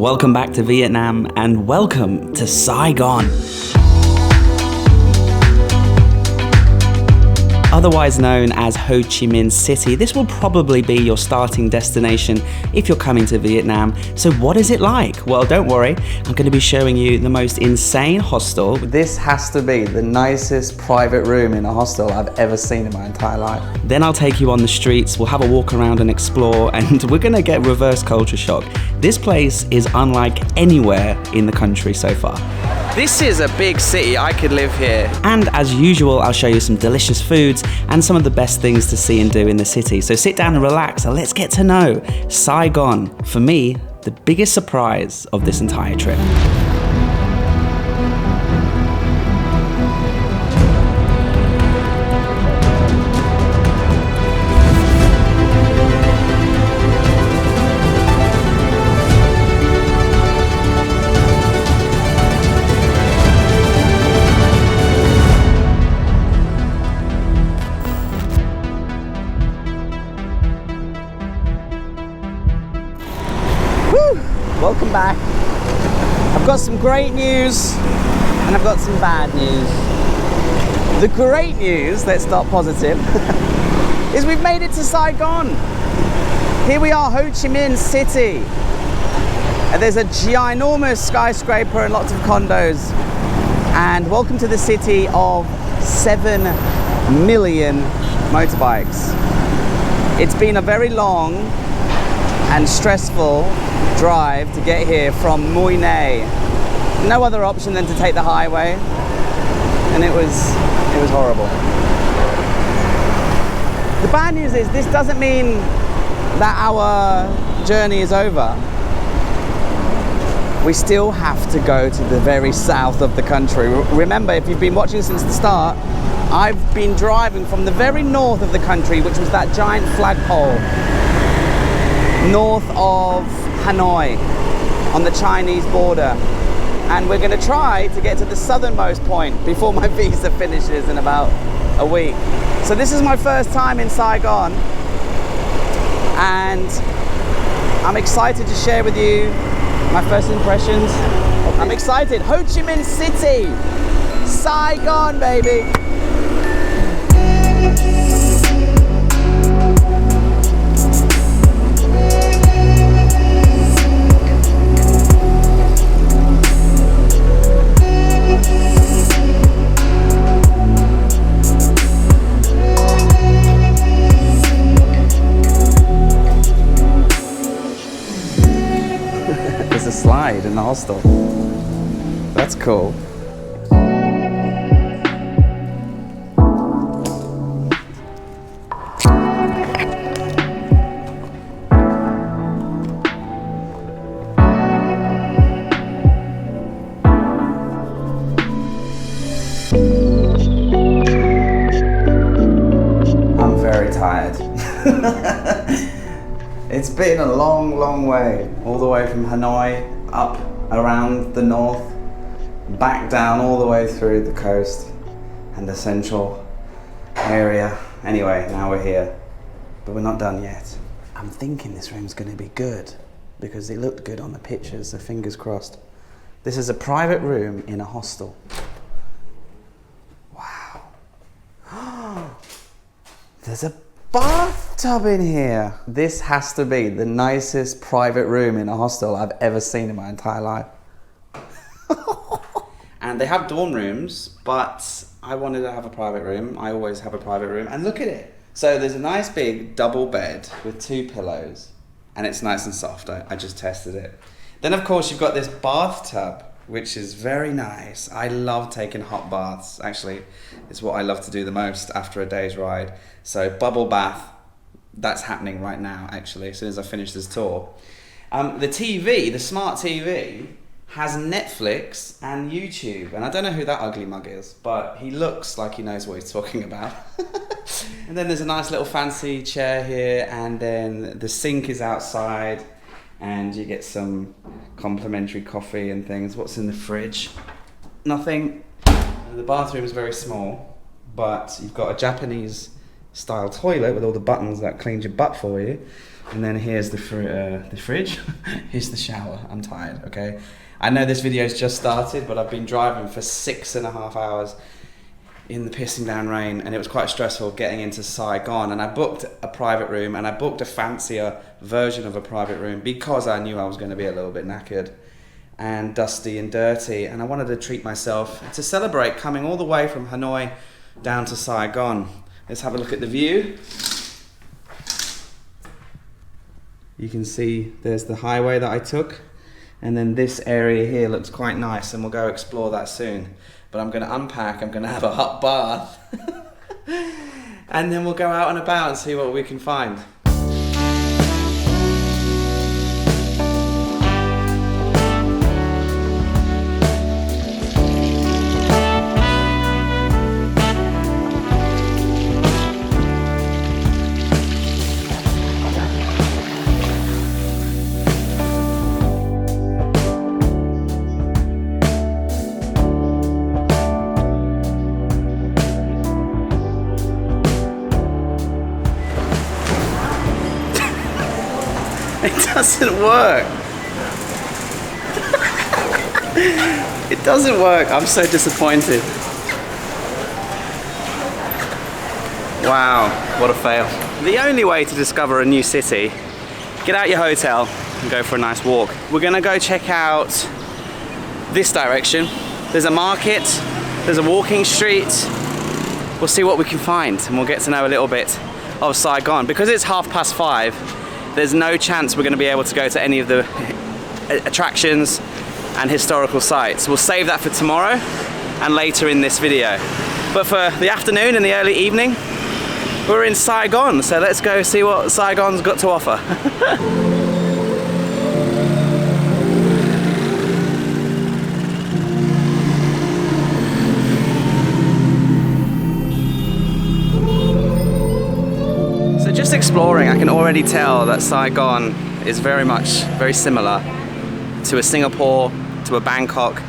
Welcome back to Vietnam and welcome to Saigon. Otherwise known as Ho Chi Minh City, this will probably be your starting destination if you're coming to Vietnam. So what is it like? Well, don't worry, I'm going to be showing you the most insane hostel. This has to be the nicest private room in a hostel I've ever seen in my entire life. Then I'll take you on the streets, we'll have a walk around and explore, and we're going to get reverse culture shock. This place is unlike anywhere in the country so far. This is a big city, I could live here. And as usual, I'll show you some delicious foods and some of the best things to see and do in the city. So sit down and relax and let's get to know Saigon. For me, the biggest surprise of this entire trip. Welcome back. I've got some great news and I've got some bad news. The great news, let's start positive, is we've made it to Saigon. Here we are, Ho Chi Minh City. And there's a ginormous skyscraper and lots of condos. And welcome to the city of 7 million motorbikes. It's been a very long and stressful drive to get here from Mui Ne. No other option than to take the highway, and it was horrible. The bad news is this doesn't mean that our journey is over. We still have to go to the very south of the country. Remember, if you've been watching since the start, I've been driving from the very north of the country, which was that giant flagpole north of Hanoi on the Chinese border, and we're going to try to get to the southernmost point before my visa finishes in about a week. So this is my first time in Saigon and I'm excited to share with you my first impressions. I'm excited. Ho Chi Minh City, Saigon, baby. Slide in the hostel. That's cool. I'm very tired. It's been a long way, all the way from Hanoi, up around the north, back down all the way through the coast and the central area. Anyway, now we're here, but we're not done yet. I'm thinking this room's gonna be good because it looked good on the pictures, so fingers crossed. This is a private room in a hostel. Wow. There's a bathtub in here. This has to be the nicest private room in a hostel I've ever seen in my entire life. And they have dorm rooms, but I wanted to have a private room. I always have a private room, and look at it. So there's a nice big double bed with 2 pillows, and it's nice and soft. I just tested it. Then of course you've got this bathtub, which is very nice. I love taking hot baths. Actually, it's what I love to do the most after a day's ride. So bubble bath, that's happening right now actually, as soon as I finish this tour. The TV, the smart TV, has Netflix and YouTube. And I don't know who that ugly mug is, but he looks like he knows what he's talking about. And then there's a nice little fancy chair here, and then the sink is outside, and you get some complimentary coffee and things. What's in the fridge? Nothing. The bathroom is very small, but you've got a Japanese style toilet with all the buttons that cleans your butt for you. And then here's the fridge. Here's the shower. I'm tired, okay? I know this video's just started, but I've been driving for 6.5 hours in the pissing down rain, and it was quite stressful getting into Saigon. And I booked a private room, and I booked a fancier version of a private room because I knew I was going to be a little bit knackered and dusty and dirty, and I wanted to treat myself to celebrate coming all the way from Hanoi down to Saigon. Let's have a look at the view. You can see there's the highway that I took, and then this area here looks quite nice, and we'll go explore that soon. But I'm going to unpack, I'm going to have a hot bath, and then we'll go out and about and see what we can find. It doesn't work. It doesn't work. I'm so disappointed. Wow, what a fail. The only way to discover a new city, get out your hotel and go for a nice walk. We're gonna go check out this direction. There's a market, there's a walking street. We'll see what we can find, and we'll get to know a little bit of Saigon. Because it's 5:30, there's no chance we're going to be able to go to any of the attractions and historical sites. We'll save that for tomorrow and later in this video. But for the afternoon and the early evening, we're in Saigon, so let's go see what Saigon's got to offer. Just exploring, I can already tell that Saigon is very similar to a Singapore, to a Bangkok.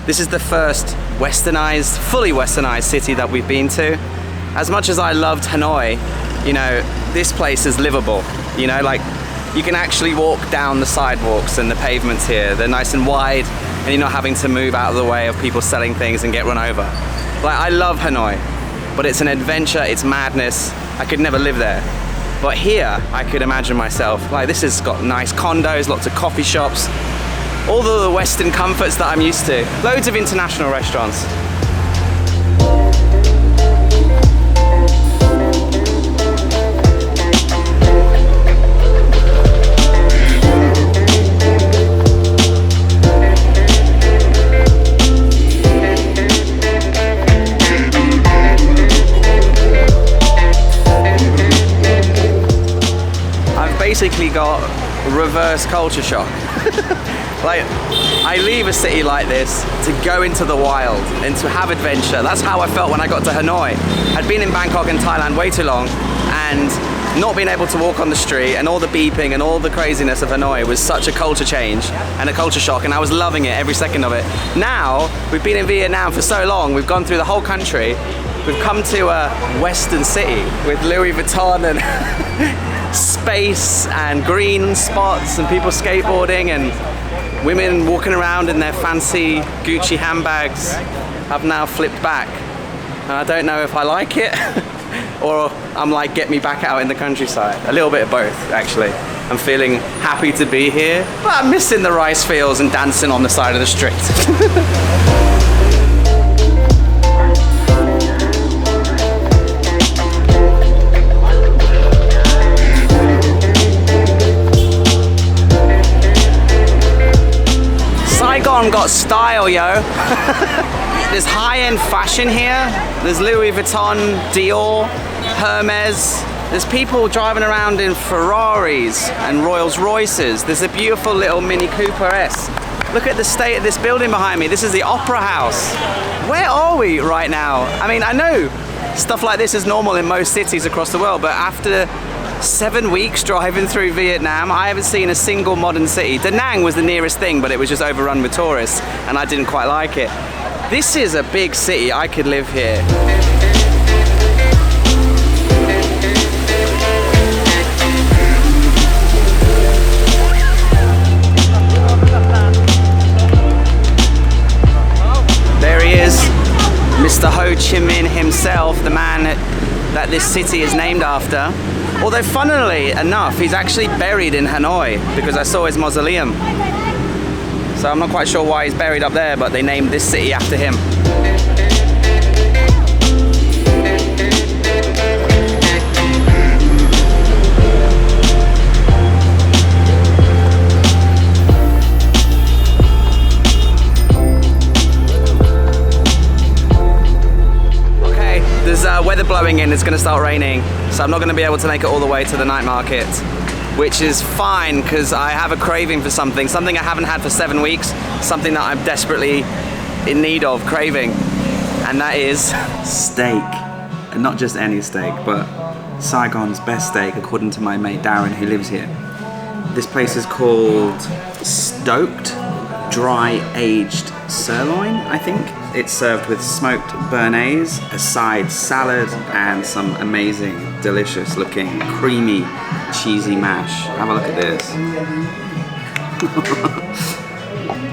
This is the first westernized, fully westernized city that we've been to. As much as I loved Hanoi, you know, this place is livable. You know, like, you can actually walk down the sidewalks and the pavements here. They're nice and wide, and you're not having to move out of the way of people selling things and get run over. Like, I love Hanoi, but it's an adventure, it's madness. I could never live there. But here, I could imagine myself, like, this has got nice condos, lots of coffee shops, all the Western comforts that I'm used to. Loads of international restaurants. Basically got reverse culture shock. Like, I leave a city like this to go into the wild and to have adventure. That's how I felt when I got to Hanoi. I'd been in Bangkok and Thailand way too long, and not being able to walk on the street and all the beeping and all the craziness of Hanoi was such a culture change and a culture shock, and I was loving it every second of it. Now, we've been in Vietnam for so long, we've gone through the whole country, we've come to a Western city with Louis Vuitton and space and green spots and people skateboarding and women walking around in their fancy Gucci handbags. I've now flipped back, and I don't know if I like it or I'm like, get me back out in the countryside. A little bit of both, actually. I'm feeling happy to be here, but I'm missing the rice fields and dancing on the side of the street. Saigon got style, yo. There's high-end fashion here. There's Louis Vuitton, Dior, Hermes. There's people driving around in Ferraris and Rolls Royces. There's a beautiful little Mini Cooper S. Look at the state of this building behind me. This is the Opera House. Where are we right now? I mean, I know stuff like this is normal in most cities across the world, but after 7 weeks driving through Vietnam, I haven't seen a single modern city. Da Nang was the nearest thing, but it was just overrun with tourists, and I didn't quite like it. This is a big city. I could live here. this city is named after. Although funnily enough, he's actually buried in Hanoi because I saw his mausoleum. So I'm not quite sure why he's buried up there, but they named this city after him. There's weather blowing in, it's going to start raining, so I'm not going to be able to make it all the way to the night market, which is fine because I have a craving for something I haven't had for 7 weeks, something that I'm desperately in need of, craving, and that is steak. And not just any steak, but Saigon's best steak according to my mate Darren who lives here. This place is called Stoked Dry Aged Sirloin, I think. It's served with smoked béarnaise, a side salad, and some amazing, delicious looking, creamy, cheesy mash. Have a look at this.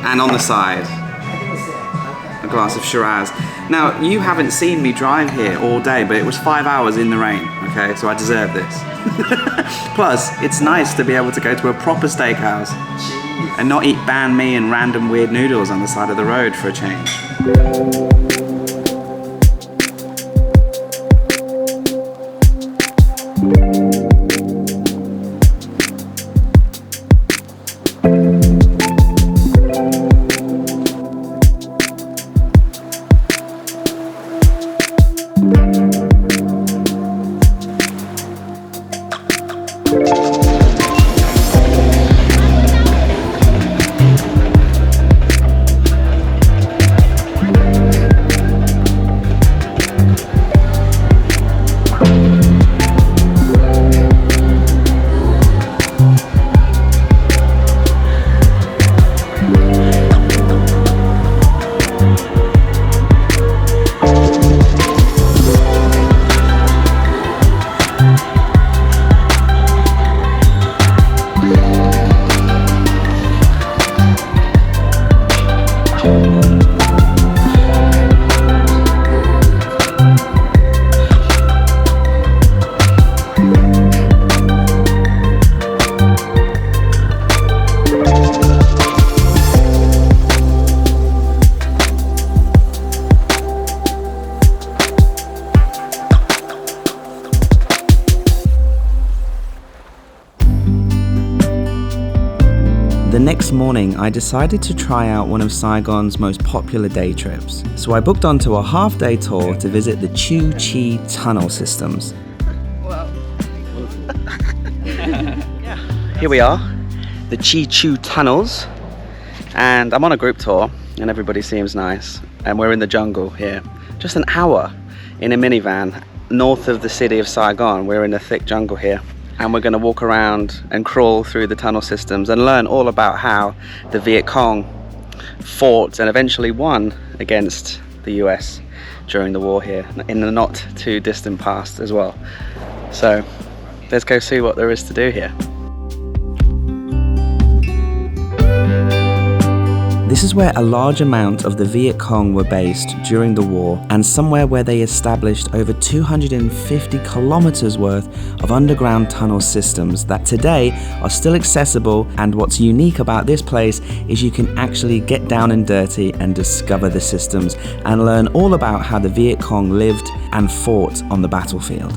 And on the side, a glass of Shiraz. Now, you haven't seen me drive here all day, but it was 5 hours in the rain, okay? So I deserve this. Plus, it's nice to be able to go to a proper steakhouse and not eat banh mi and random weird noodles on the side of the road for a change. The next morning, I decided to try out one of Saigon's most popular day trips. So I booked onto a half-day tour to visit the Chu Chi tunnel systems. Wow. Here we are, the Chi Chu tunnels, and I'm on a group tour, and everybody seems nice. And we're in the jungle here, just an hour in a minivan north of the city of Saigon. We're in the thick jungle here. And we're going to walk around and crawl through the tunnel systems and learn all about how the Viet Cong fought and eventually won against the US during the war here in the not too distant past as well. So let's go see what there is to do here. This is where a large amount of the Viet Cong were based during the war, and somewhere where they established over 250 kilometers worth of underground tunnel systems that today are still accessible. And what's unique about this place is you can actually get down and dirty and discover the systems and learn all about how the Viet Cong lived and fought on the battlefield.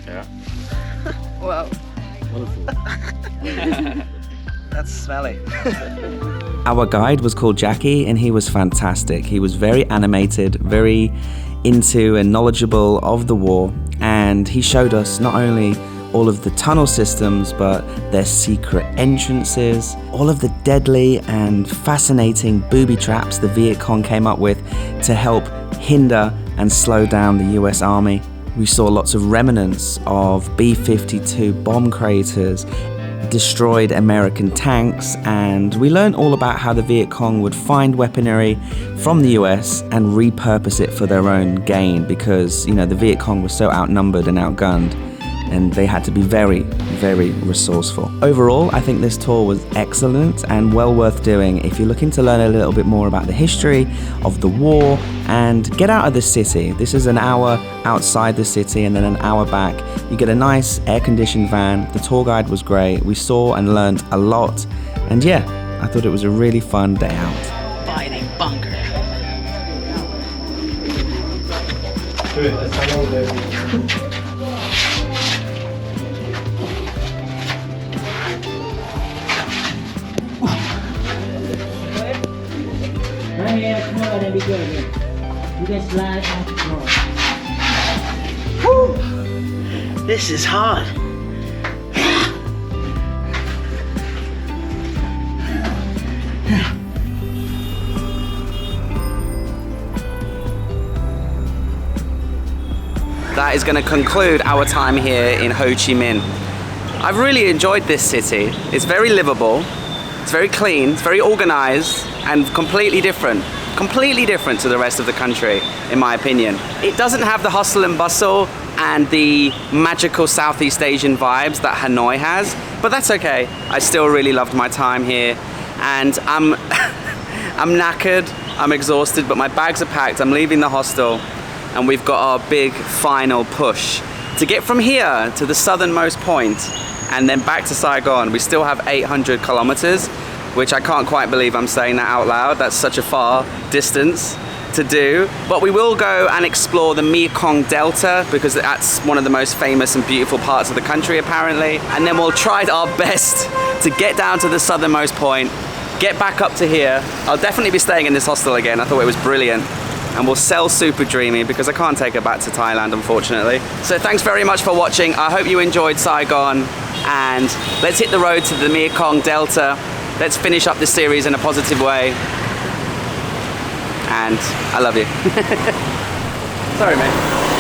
Yeah. Wow. Wonderful. That's smelly. Our guide was called Jackie, and he was fantastic. He was very animated, very into and knowledgeable of the war, and he showed us not only all of the tunnel systems, but their secret entrances, all of the deadly and fascinating booby traps the Viet Cong came up with to help hinder and slow down the US Army. We saw lots of remnants of B-52 bomb craters, destroyed American tanks, and we learned all about how the Viet Cong would find weaponry from the US and repurpose it for their own gain, because, you know, the Viet Cong was so outnumbered and outgunned, and they had to be very, very resourceful. Overall, I think this tour was excellent and well worth doing if you're looking to learn a little bit more about the history of the war and get out of the city. This is an hour outside the city and then an hour back. You get a nice air-conditioned van. The tour guide was great. We saw and learned a lot. And yeah, I thought it was a really fun day out. Fighting bunker. Right here, come on, and be good again. You can slide off the floor. Woo! This is hard. That is going to conclude our time here in Ho Chi Minh. I've really enjoyed this city. It's very livable, it's very clean, it's very organized, and completely different to the rest of the country, in my opinion. It doesn't have the hustle and bustle and the magical Southeast Asian vibes that Hanoi has, but that's okay. I still really loved my time here, and I'm knackered, I'm exhausted, but my bags are packed. I'm leaving the hostel, and we've got our big final push to get from here to the southernmost point and then back to Saigon. We still have 800 kilometers, which I can't quite believe I'm saying that out loud. That's such a far distance to do. But we will go and explore the Mekong Delta, because that's one of the most famous and beautiful parts of the country apparently. And then we'll try our best to get down to the southernmost point, get back up to here. I'll definitely be staying in this hostel again. I thought it was brilliant. And we'll sell Super Dreamy because I can't take her back to Thailand, unfortunately. So thanks very much for watching. I hope you enjoyed Saigon, and let's hit the road to the Mekong Delta. Let's finish up this series in a positive way. And I love you. Sorry, mate.